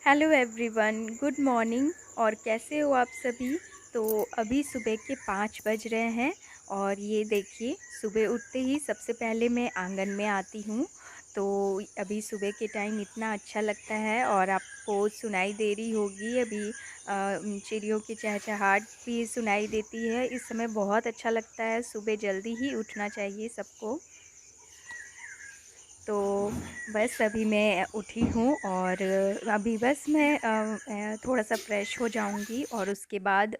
Hello everyone, good morning. और कैसे हो आप सभी। तो अभी सुबह के 5 बज रहे हैं और ये देखिए, सुबह उठते ही सबसे पहले मैं आंगन में आती हूँ। तो अभी सुबह के टाइम इतना अच्छा लगता है और आपको सुनाई दे रही होगी अभी चिड़ियों की चहचहाट भी सुनाई देती है। इस समय बहुत अच्छा लगता है, सुबह जल्दी ही उठना चाहिए सबको। तो बस अभी मैं उठी हूँ और अभी बस मैं थोड़ा-सा फ्रेश हो जाऊँगी और उसके बाद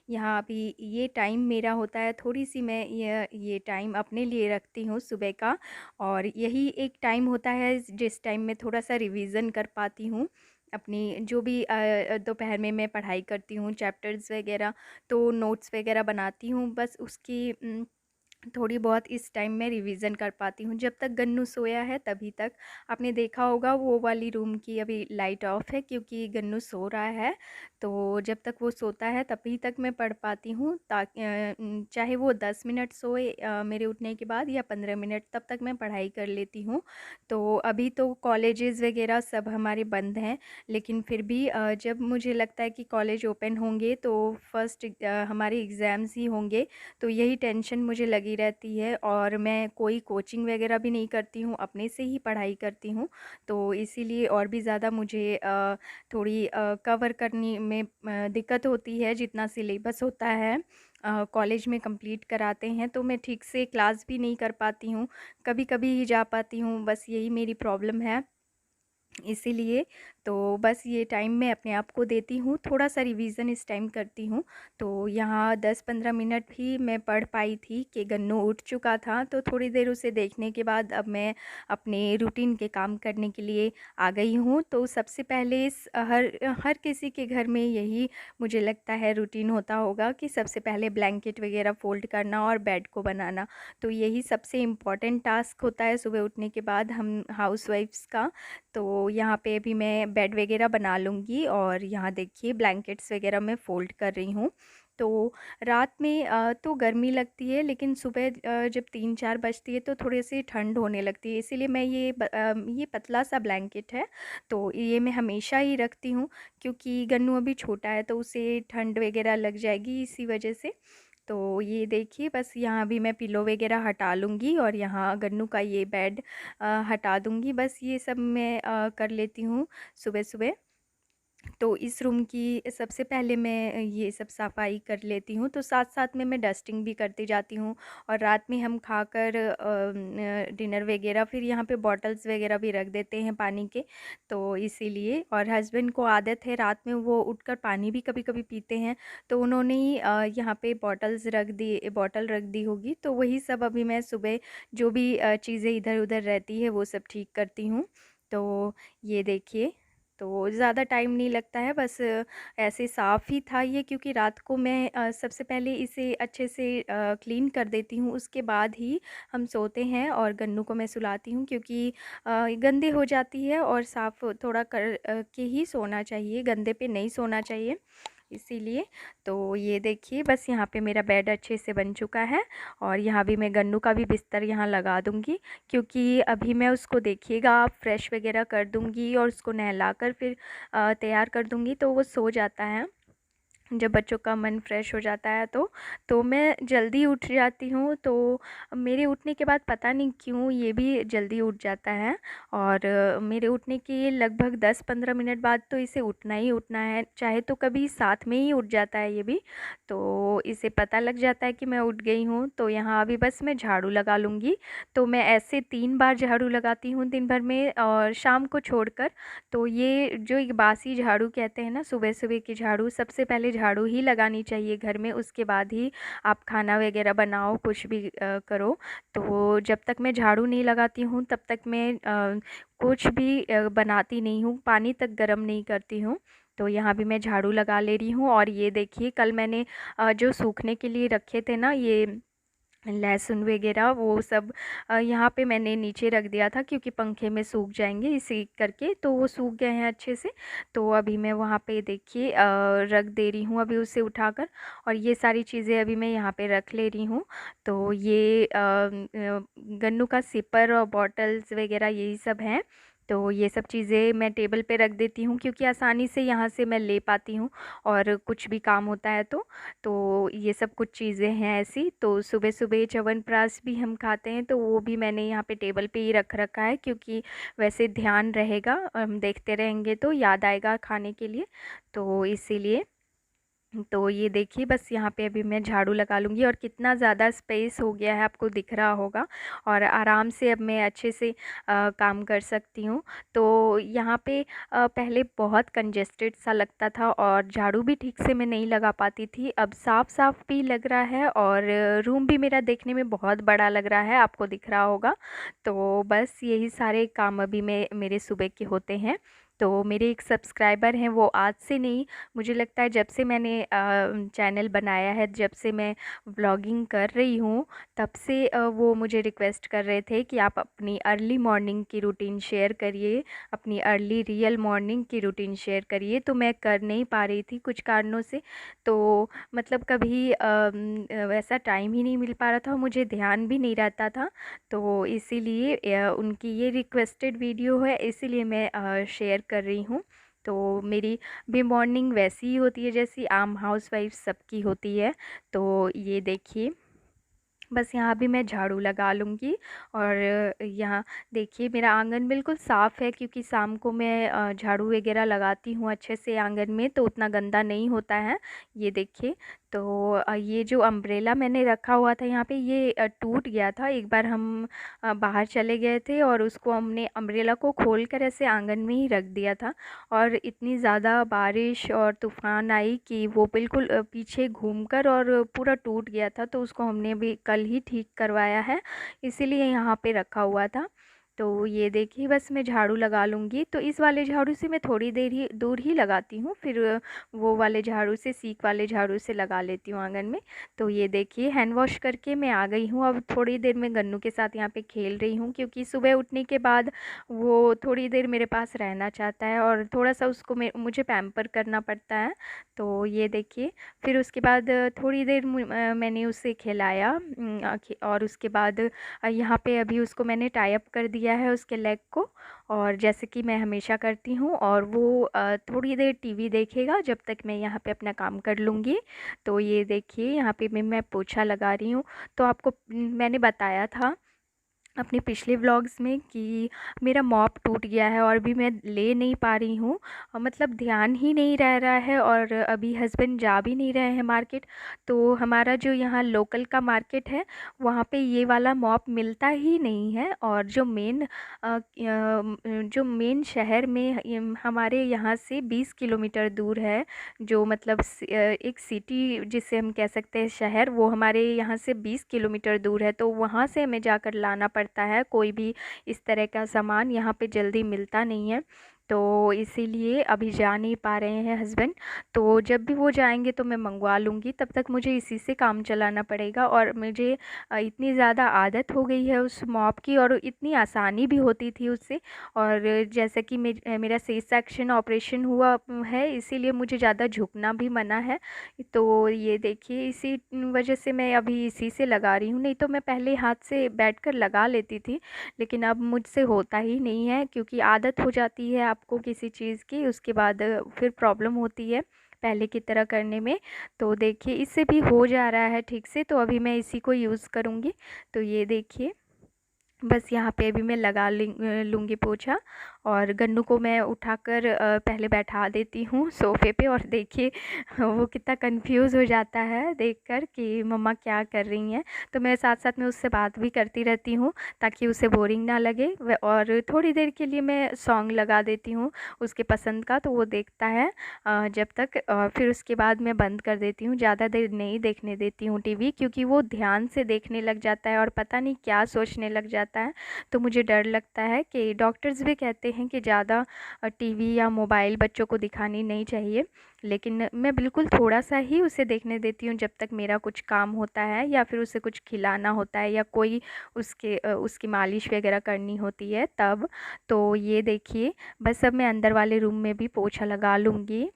यहाँ अभी ये टाइम मेरा होता है, थोड़ी-सी मैं ये टाइम अपने लिए रखती हूँ सुबह का। और यही एक टाइम होता है जिस टाइम मैं थोड़ा-सा रिवीज़न कर पाती हूँ, अपनी जो भी दोपहर में मैं पढ़ाई करती हूँ, चैप्टर्स वग़ैरह, तो नोट्स वग़ैरह बनाती हूँ। बस उसकी थोड़ी बहुत इस टाइम में रिवीज़न कर पाती हूँ। जब तक गन्नू सोया है तभी तक। आपने देखा होगा वो वाली रूम की अभी लाइट ऑफ़ है क्योंकि गन्नू सो रहा है। तो जब तक वो सोता है तभी तक मैं पढ़ पाती हूँ, चाहे वो 10 मिनट सोए मेरे उठने के बाद या 15 मिनट, तब तक मैं पढ़ाई कर लेती हूँ। तो अभी तो कॉलेजेस वग़ैरह सब हमारे बंद हैं, लेकिन फिर भी जब मुझे लगता है कि कॉलेज ओपन होंगे तो फर्स्ट हमारे एग्ज़ाम्स ही होंगे। तो यही टेंशन मुझे लगी रहती है और मैं कोई कोचिंग वगैरह भी नहीं करती हूँ, अपने से ही पढ़ाई करती हूँ। तो इसीलिए और भी ज़्यादा मुझे थोड़ी कवर करने में दिक्कत होती है। जितना सिलेबस होता है कॉलेज में कंप्लीट कराते हैं, तो मैं ठीक से क्लास भी नहीं कर पाती हूँ, कभी-कभी ही जा पाती हूँ। बस यही मेरी प्रॉब्लम है। इसीलिए तो बस ये टाइम मैं अपने आप को देती हूँ, थोड़ा-सा रिवीज़न इस टाइम करती हूँ। तो यहाँ 10-15 मिनट ही मैं पढ़ पाई थी कि गन्नू उठ चुका था, तो थोड़ी देर उसे देखने के बाद अब मैं अपने रूटीन के काम करने के लिए आ गई हूँ। तो सबसे पहले हर हर किसी के घर में यही मुझे लगता है रूटीन होता होगा कि सबसे पहले ब्लैंकेट वग़ैरह फ़ोल्ड करना और बेड को बनाना। तो यही सबसे इम्पोर्टेंट टास्क होता है सुबह उठने के बाद हम हाउसवाइफ़्स का। तो यहाँ पे अभी मैं बेड वग़ैरह बना लूँगी और यहाँ देखिए ब्लैंकेट्स वग़ैरह मैं फ़ोल्ड कर रही हूँ। तो रात में तो गर्मी लगती है, लेकिन सुबह जब 3-4 बजती है तो थोड़ी-सी ठंड होने लगती है, इसीलिए मैं ये पतला-सा ब्लैंकेट है, तो ये मैं हमेशा ही रखती हूँ क्योंकि गन्नू अभी छोटा है तो उसे ठंड वग़ैरह लग जाएगी इसी वजह से। तो ये देखिए, बस यहाँ भी मैं पिलो वग़ैरह हटा लूँगी और यहाँ गन्नू का ये बेड हटा दूँगी। बस ये सब मैं कर लेती हूँ सुबह-सुबह। तो इस रूम की सबसे पहले मैं ये सब सफाई कर लेती हूँ, तो साथ-साथ में मैं डस्टिंग भी करती जाती हूँ। और रात में हम खाकर डिनर वग़ैरह फिर यहाँ पे बॉटल्स वग़ैरह भी रख देते हैं पानी के, तो इसीलिए। और हस्बैंड को आदत है रात में वो उठकर पानी भी कभी-कभी पीते हैं, तो उन्होंने ही यहाँ पे बॉटल रख दी होगी, तो वही सब अभी मैं सुबह जो भी चीज़ें इधर-उधर रहती है वो सब ठीक करती हूँ। तो ये देखिए, तो ज़्यादा टाइम नहीं लगता है, बस ऐसे साफ़ ही था ये क्योंकि रात को मैं सबसे पहले इसे अच्छे से क्लीन कर देती हूँ, उसके बाद ही हम सोते हैं और गन्नू को मैं सुलाती हूँ क्योंकि गंदे हो जाती है और साफ़ थोड़ा कर के ही सोना चाहिए, गंदे पे नहीं सोना चाहिए। इसीलिए तो ये देखिए, बस यहाँ पे मेरा बेड अच्छे से बन चुका है और यहाँ भी मैं गन्नू का भी बिस्तर यहाँ लगा दूँगी क्योंकि अभी मैं उसको देखिएगा आप फ्रेश वग़ैरह कर दूँगी और उसको नहलाकर फिर तैयार कर दूँगी तो वो सो जाता है। जब बच्चों का मन फ्रेश हो जाता है तो मैं जल्दी उठ जाती हूँ, तो मेरे उठने के बाद पता नहीं क्यों ये भी जल्दी उठ जाता है। और मेरे उठने के लगभग 10-15 मिनट बाद तो इसे उठना ही उठना है, चाहे तो कभी साथ में ही उठ जाता है ये भी। तो इसे पता लग जाता है कि मैं उठ गई हूँ, तो यहाँ अभी बस मैं झाड़ू लगा लूँगी। तो मैं ऐसे 3 बार झाड़ू लगाती हूँ दिन भर में और शाम को छोड़कर। तो ये जो एक बासी झाड़ू कहते हैं ना, सुबह-सुबह की झाड़ू, सबसे पहले झाड़ू ही लगानी चाहिए घर में, उसके बाद ही आप खाना वगैरह बनाओ, कुछ भी करो। तो जब तक मैं झाड़ू नहीं लगाती हूँ तब तक मैं कुछ भी बनाती नहीं हूँ, पानी तक गर्म नहीं करती हूँ। तो यहाँ भी मैं झाड़ू लगा ले रही हूँ और ये देखिए, कल मैंने जो सूखने के लिए रखे थे ना ये लहसुन वगैरह, वो सब यहाँ पे मैंने नीचे रख दिया था क्योंकि पंखे में सूख जाएँगे इसी करके, तो वो सूख गए हैं अच्छे से। तो अभी मैं वहाँ पे देखिए रख दे रही हूँ अभी उसे उठाकर, और ये सारी चीज़ें अभी मैं यहाँ पे रख ले रही हूँ। तो ये गन्नू का सिपर और बॉटल्स वगैरह यही सब हैं। तो ये सब चीज़ें मैं टेबल पे रख देती हूँ क्योंकि आसानी से यहाँ से मैं ले पाती हूँ और कुछ भी काम होता है तो ये सब कुछ चीज़ें हैं ऐसी। तो सुबह-सुबह च्यवनप्राश भी हम खाते हैं, तो वो भी मैंने यहाँ पे टेबल पे ही रख रखा है क्योंकि वैसे ध्यान रहेगा, हम देखते रहेंगे तो याद आएगा खाने के लिए, तो इसीलिए। तो ये देखिए बस यहाँ पे अभी मैं झाड़ू लगा लूँगी और कितना ज़्यादा स्पेस हो गया है आपको दिख रहा होगा और आराम से अब मैं अच्छे से काम कर सकती हूँ। तो यहाँ पे पहले बहुत कंजेस्टेड सा लगता था और झाड़ू भी ठीक से मैं नहीं लगा पाती थी। अब साफ-साफ भी लग रहा है और रूम भी मेरा देखने में बहुत बड़ा लग रहा है, आपको दिख रहा होगा। तो बस यही सारे काम अभी मेरे सुबह के होते हैं। तो मेरे एक सब्सक्राइबर हैं, वो आज से नहीं, मुझे लगता है जब से मैंने चैनल बनाया है, जब से मैं व्लॉगिंग कर रही हूँ, तब से वो मुझे रिक्वेस्ट कर रहे थे कि आप अपनी अर्ली मॉर्निंग की रूटीन शेयर करिए, अपनी अर्ली रियल मॉर्निंग की रूटीन शेयर करिए। तो मैं कर नहीं पा रही थी कुछ कारणों से, तो मतलब कभी वैसा टाइम ही नहीं मिल पा रहा था और मुझे ध्यान भी नहीं रहता था। तो इसीलिए उनकी ये रिक्वेस्टेड वीडियो है, इसीलिए मैं शेयर कर रही हूँ। तो मेरी भी मॉर्निंग वैसी ही होती है जैसी आम हाउसवाइफ सबकी होती है। तो ये देखिए बस यहाँ भी मैं झाड़ू लगा लूँगी और यहाँ देखिए मेरा आंगन बिल्कुल साफ़ है क्योंकि शाम को मैं झाड़ू वगैरह लगाती हूँ अच्छे से आंगन में, तो उतना गंदा नहीं होता है। ये देखिए तो ये जो अम्ब्रेला मैंने रखा हुआ था यहाँ पे, ये टूट गया था। एक बार हम बाहर चले गए थे और उसको हमने अम्ब्रेला को खोल कर ऐसे आंगन में ही रख दिया था और इतनी ज़्यादा बारिश और तूफ़ान आई कि वो बिल्कुल पीछे घूमकर और पूरा टूट गया था। तो उसको हमने अभी कल ही ठीक करवाया है, इसीलिए यहाँ पे रखा हुआ था। तो ये देखिए बस मैं झाड़ू लगा लूँगी, तो इस वाले झाड़ू से मैं थोड़ी देर ही दूर ही लगाती हूँ, फिर वो वाले झाड़ू से, सीक वाले झाड़ू से लगा लेती हूँ आंगन में। तो ये देखिए हैंड वॉश करके मैं आ गई हूँ, अब थोड़ी देर मैं गन्नू के साथ यहाँ पे खेल रही हूँ क्योंकि सुबह उठने के बाद वो थोड़ी देर मेरे पास रहना चाहता है और थोड़ा-सा उसको मुझे पैम्पर करना पड़ता है। तो ये देखिए फिर उसके बाद थोड़ी देर मैंने उसे खिलाया, और उसके बाद यहाँ पे अभी उसको मैंने टाई अप कर दिया है उसके लेग को, और जैसे कि मैं हमेशा करती हूँ, और वो थोड़ी देर टीवी देखेगा जब तक मैं यहाँ पे अपना काम कर लूँगी। तो ये देखिए यहाँ पे मैं पोछा लगा रही हूँ। तो आपको मैंने बताया था अपने पिछले व्लॉग्स में कि मेरा मॉप टूट गया है और अभी मैं ले नहीं पा रही हूँ, मतलब ध्यान ही नहीं रह रहा है और अभी हस्बैंड जा भी नहीं रहे हैं मार्केट। तो हमारा जो यहाँ लोकल का मार्केट है, वहाँ पे ये वाला मॉप मिलता ही नहीं है, और जो मेन शहर में हमारे यहाँ से 20 किलोमीटर दूर है, जो मतलब एक सिटी जिसे हम कह सकते हैं शहर, वो हमारे यहाँ से 20 किलोमीटर दूर है। तो वहाँ से हमें जाकर लाना पड़ता है, कोई भी इस तरह का सामान यहाँ पे जल्दी मिलता नहीं है। तो इसीलिए अभी जा नहीं पा रहे हैं हस्बैंड, तो जब भी वो जाएंगे तो मैं मंगवा लूँगी, तब तक मुझे इसी से काम चलाना पड़ेगा। और मुझे इतनी ज़्यादा आदत हो गई है उस मॉप की, और इतनी आसानी भी होती थी उससे। और जैसे कि मेरा सी सेक्शन ऑपरेशन हुआ है, इसीलिए मुझे ज़्यादा झुकना भी मना है। तो ये देखिए इसी वजह से मैं अभी इसी से लगा रही हूँ, नहीं तो मैं पहले हाथ से बैठकर लगा लेती थी, लेकिन अब मुझसे होता ही नहीं है क्योंकि आदत हो जाती है आपको किसी चीज़ की, उसके बाद फिर प्रॉब्लम होती है पहले की तरह करने में। तो देखिए इससे भी हो जा रहा है ठीक से, तो अभी मैं इसी को यूज़ करूँगी। तो ये देखिए बस यहाँ पे भी मैं लगा लूँगी पोछा, और गन्नू को मैं उठाकर पहले बैठा देती हूँ सोफ़े पे, और देखिए वो कितना कंफ्यूज हो जाता है देखकर कि मम्मा क्या कर रही हैं। तो मैं साथ साथ में उससे बात भी करती रहती हूँ ताकि उसे बोरिंग ना लगे, और थोड़ी देर के लिए मैं सॉन्ग लगा देती हूँ उसके पसंद का, तो वो देखता है जब तक, फिर उसके बाद मैं बंद कर देती हूँ। ज़्यादा देर नहीं देखने देती हूँ टीवी, क्योंकि वो ध्यान से देखने लग जाता है और पता नहीं क्या सोचने लग जाता है। तो मुझे डर लगता है कि डॉक्टर्स भी कहते हैं कि ज़्यादा टीवी या मोबाइल बच्चों को दिखानी नहीं चाहिए, लेकिन मैं बिल्कुल थोड़ा-सा ही उसे देखने देती हूँ जब तक मेरा कुछ काम होता है या फिर उसे कुछ खिलाना होता है या कोई उसकी मालिश वगैरह करनी होती है तब। तो ये देखिए बस अब मैं अंदर वाले रूम में भी पोछा लगा लूँगी।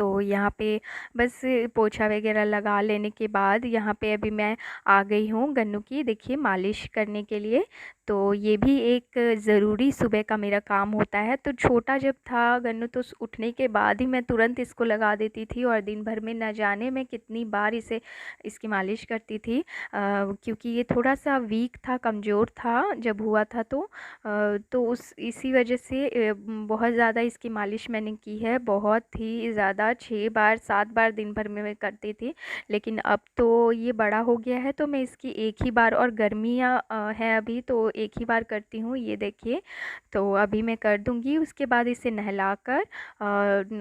तो यहाँ पे बस पोछा वगैरह लगा लेने के बाद यहाँ पे अभी मैं आ गई हूँ गन्नू की देखिए मालिश करने के लिए। तो ये भी एक ज़रूरी सुबह का मेरा काम होता है। तो छोटा जब था गन्नू तो उठने के बाद ही मैं तुरंत इसको लगा देती थी और दिन भर में न जाने मैं कितनी बार इसकी मालिश करती थी। क्योंकि ये थोड़ा सा वीक था, कमज़ोर था जब हुआ था। तो उस इसी वजह से बहुत ज़्यादा इसकी मालिश मैंने की है, बहुत ही ज़्यादा 6 बार 7 बार दिन भर में मैं करती थी। लेकिन अब तो ये बड़ा हो गया है तो मैं इसकी एक ही बार, और गर्मियाँ हैं अभी तो एक ही बार करती हूँ। ये देखिए, तो अभी मैं कर दूँगी, उसके बाद इसे नहलाकर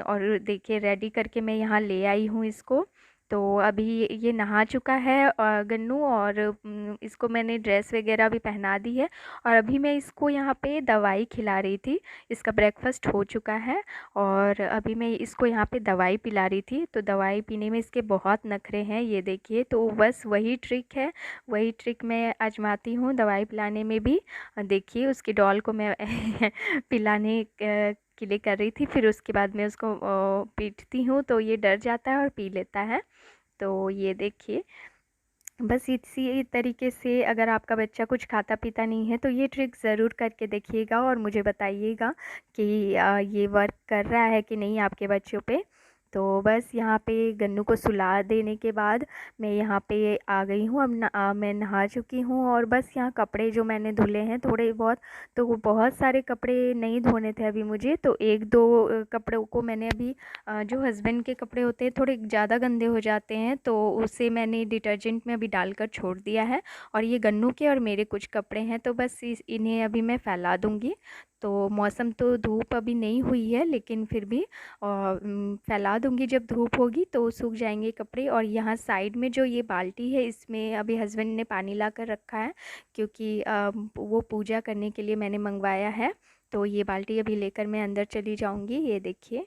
और देखिए रेडी करके मैं यहाँ ले आई हूँ इसको। तो अभी ये नहा चुका है गन्नू, और इसको मैंने ड्रेस वगैरह भी पहना दी है। और अभी मैं इसको यहाँ पे दवाई खिला रही थी। इसका ब्रेकफास्ट हो चुका है और अभी मैं इसको यहाँ पे दवाई पिला रही थी। तो दवाई पीने में इसके बहुत नखरे हैं, ये देखिए। तो बस वही ट्रिक है, वही ट्रिक मैं आजमाती हूँ दवाई पिलाने में भी। देखिए उसकी डॉल को मैं पिलाने के लिए कर रही थी, फिर उसके बाद मैं उसको पीटती हूँ तो ये डर जाता है और पी लेता है। तो ये देखिए, बस इसी तरीके से अगर आपका बच्चा कुछ खाता पीता नहीं है तो ये ट्रिक ज़रूर करके देखिएगा और मुझे बताइएगा कि ये वर्क कर रहा है कि नहीं आपके बच्चों पे। तो बस यहाँ पे गन्नू को सुला देने के बाद मैं यहाँ पे आ गई हूँ। अब मैं नहा चुकी हूँ और बस यहाँ कपड़े जो मैंने धुले हैं थोड़े बहुत, तो वो बहुत सारे कपड़े नहीं धोने थे अभी मुझे। तो एक दो कपड़ों को मैंने अभी जो हस्बैंड के कपड़े होते हैं थोड़े ज़्यादा गंदे हो जाते हैं तो उसे मैंने डिटर्जेंट में अभी डालकर छोड़ दिया है। और ये गन्नू के और मेरे कुछ कपड़े हैं तो बस इन्हें अभी मैं फैला दूँगी। तो मौसम तो धूप अभी नहीं हुई है लेकिन फिर भी फैला दूँगी, जब धूप होगी तो सूख जाएंगे कपड़े। और यहाँ साइड में जो ये बाल्टी है इसमें अभी हस्बैंड ने पानी ला कर रखा है, क्योंकि वो पूजा करने के लिए मैंने मंगवाया है। तो ये बाल्टी अभी लेकर मैं अंदर चली जाऊँगी, ये देखिए।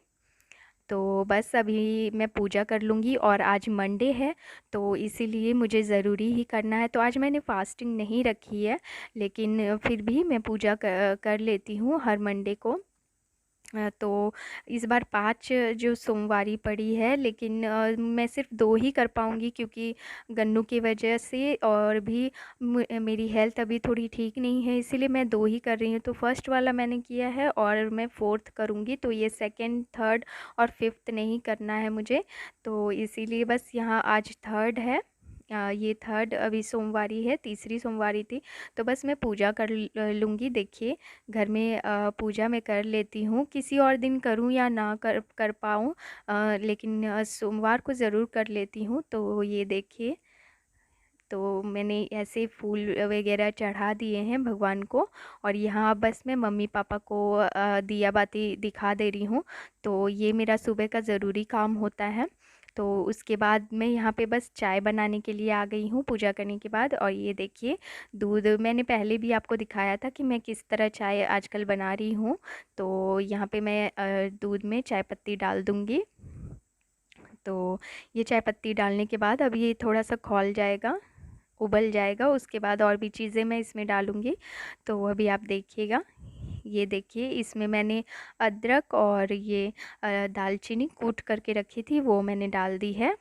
तो बस अभी मैं पूजा कर लूँगी और आज मंडे है तो इसीलिए मुझे ज़रूरी ही करना है। तो आज मैंने फ़ास्टिंग नहीं रखी है लेकिन फिर भी मैं पूजा कर लेती हूँ हर मंडे को। तो इस बार 5 जो सोमवारी पड़ी है, लेकिन मैं सिर्फ़ 2 ही कर पाऊँगी क्योंकि गन्नू की वजह से, और भी मेरी हेल्थ अभी थोड़ी ठीक नहीं है इसीलिए मैं 2 ही कर रही हूँ। तो फर्स्ट वाला मैंने किया है और मैं 4th करूँगी, तो ये सेकंड, थर्ड और फिफ्थ नहीं करना है मुझे। तो इसीलिए बस यहाँ आज थर्ड है। ये थर्ड अभी सोमवारी है, तीसरी सोमवारी थी। तो बस मैं पूजा कर लूँगी। देखिए घर में पूजा मैं कर लेती हूँ, किसी और दिन करूँ या ना कर कर पाऊँ, लेकिन सोमवार को ज़रूर कर लेती हूँ। तो ये देखिए, तो मैंने ऐसे फूल वगैरह चढ़ा दिए हैं भगवान को, और यहाँ बस मैं मम्मी पापा को दिया बाती दिखा दे रही हूँ। तो ये मेरा सुबह का ज़रूरी काम होता है। तो उसके बाद मैं यहाँ पे बस चाय बनाने के लिए आ गई हूँ पूजा करने के बाद। और ये देखिए, दूध मैंने पहले भी आपको दिखाया था कि मैं किस तरह चाय आजकल बना रही हूँ। तो यहाँ पे मैं दूध में चाय पत्ती डाल दूँगी। तो ये चाय पत्ती डालने के बाद अब ये थोड़ा सा खौल जाएगा, उबल जाएगा, उसके बाद और भी चीज़ें मैं इसमें डालूँगी। तो अभी आप देखिएगा, ये देखिए इसमें मैंने अदरक और ये दालचीनी कूट करके रखी थी वो मैंने डाल दी है।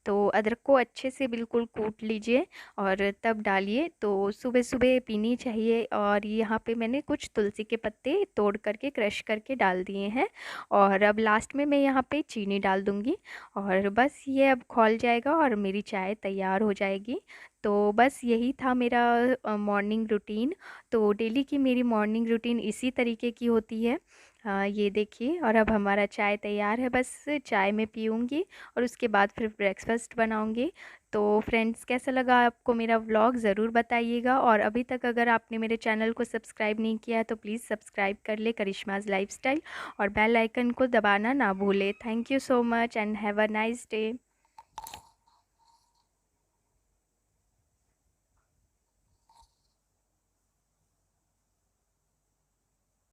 तो अदरक को अच्छे से बिल्कुल कूट लीजिए और तब डालिए। तो सुबह-सुबह पीनी चाहिए। और यहाँ पे मैंने कुछ तुलसी के पत्ते तोड़ करके क्रश करके डाल दिए हैं। और अब लास्ट में मैं यहाँ पे चीनी डाल दूँगी और बस ये अब खौल जाएगा और मेरी चाय तैयार हो जाएगी। तो बस यही था मेरा मॉर्निंग रूटीन। तो डेली की मेरी मॉर्निंग रूटीन इसी तरीके की होती है। ये देखिए, और अब हमारा चाय तैयार है, बस चाय मैं पीऊँगी और उसके बाद फिर ब्रेकफ़ास्ट बनाऊँगी। तो फ्रेंड्स, कैसा लगा आपको मेरा व्लॉग ज़रूर बताइएगा। और अभी तक अगर आपने मेरे चैनल को सब्सक्राइब नहीं किया है तो प्लीज़ सब्सक्राइब कर ले, करिश्माज़ लाइफ़स्टाइल, और बेल आइकन को दबाना ना भूलें। Thank you so much and have a nice day.